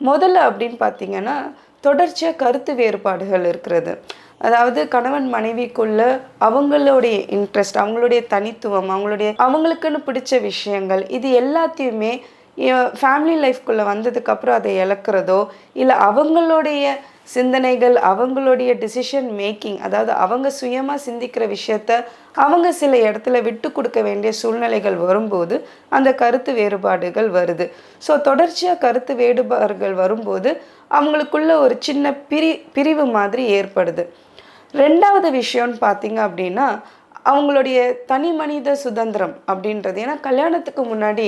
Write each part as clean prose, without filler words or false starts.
முதல்ல அப்படின்னு பார்த்தீங்கன்னா, தொடர்ச்சியா கருத்து வேறுபாடுகள் இருக்கிறது. அதாவது கணவன் மனைவிக்குள்ள அவங்களுடைய இன்ட்ரெஸ்ட், அவங்களுடைய தனித்துவம், அவங்களுக்குன்னு பிடிச்ச விஷயங்கள், இது எல்லாத்தையுமே ஃபேமிலி லைஃப்குள்ள வந்ததுக்கப்புறம் அதை இழக்கிறதோ, இல்ல அவங்களுடைய சிந்தனைகள், அவங்களுடைய டிசிஷன் மேக்கிங், அதாவது அவங்க சுயமா சிந்திக்கிற விஷயத்த அவங்க சில இடத்துல விட்டு கொடுக்க வேண்டிய சூழ்நிலைகள் வரும்போது அந்த கருத்து வேறுபாடுகள் வருது. ஸோ தொடர்ச்சியாக கருத்து வேறுபாடுகள் வரும்போது அவங்களுக்குள்ள ஒரு சின்ன பிரிவு மாதிரி ஏற்படுது. ரெண்டாவது விஷயம்னு பார்த்தீங்க அப்படின்னா, அவங்களுடைய தனி மனித சுதந்திரம் அப்படின்றது. ஏன்னா கல்யாணத்துக்கு முன்னாடி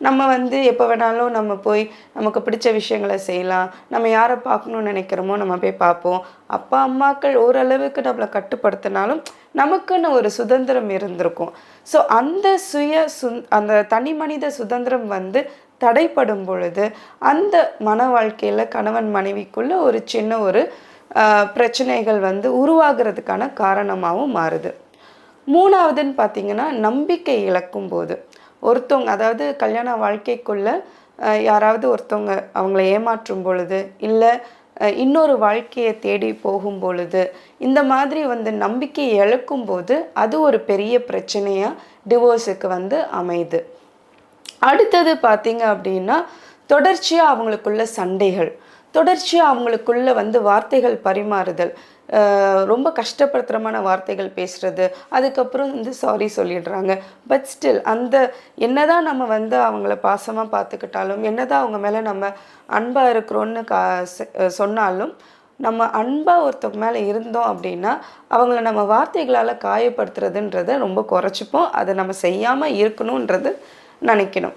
நம்ம எப்போ வேணாலும் நம்ம போய் நமக்கு பிடிச்ச விஷயங்களை செய்யலாம். நம்ம யாரை பார்க்கணும்னு நினைக்கிறோமோ நம்ம போய் பார்ப்போம். அப்பா அம்மாக்கள் ஓரளவுக்கு நம்மளை கட்டுப்படுத்தினாலும் நமக்குன்னு ஒரு சுதந்திரம் இருந்திருக்கும். ஸோ அந்த தனி மனித சுதந்திரம் தடைப்படும் பொழுது அந்த மன வாழ்க்கையில் கணவன் மனைவிக்குள்ள ஒரு சின்ன ஒரு பிரச்சனைகள் உருவாகிறதுக்கான காரணமாகவும் மாறுது. மூணாவதுன்னு பார்த்தீங்கன்னா, நம்பிக்கை இழக்கும் போது ஒருத்தவங்க, அதாவது கல்யாண வாழ்க்கைக்குள்ள யாராவது ஒருத்தவங்க அவங்கள ஏமாற்றும் பொழுது, இல்லை இன்னொரு வாழ்க்கையை தேடி போகும் பொழுது, இந்த மாதிரி நம்பிக்கையை இழக்கும்போது அது ஒரு பெரிய பிரச்சனையாக டிவோர்ஸுக்கு அமையுது. அடுத்தது பார்த்தீங்க அப்படின்னா, தொடர்ச்சியாக அவங்களுக்குள்ள சண்டைகள், தொடர்ச்சியாக அவங்களுக்குள்ள வார்த்தைகள் பரிமாறுதல், ரொம்ப கஷ்டப்படுத்துகிறமான வார்த்தைகள் பேசுகிறது, அதுக்கப்புறம் சாரி சொல்லிடுறாங்க. பட் ஸ்டில் என்னதான் நம்ம அவங்கள பாசமாக பார்த்துக்கிட்டாலும், என்னதான் அவங்க மேலே நம்ம அன்பாக இருக்கிறோன்னு சொன்னாலும், நம்ம அன்பாக ஒருத்தவங்க மேலே இருந்தோம் அப்படின்னா அவங்கள நம்ம வார்த்தைகளால் காயப்படுத்துறதுன்றதை ரொம்ப குறைச்சிப்போம். அதை நம்ம செய்யாமல் இருக்கணுன்றது நினைக்கணும்.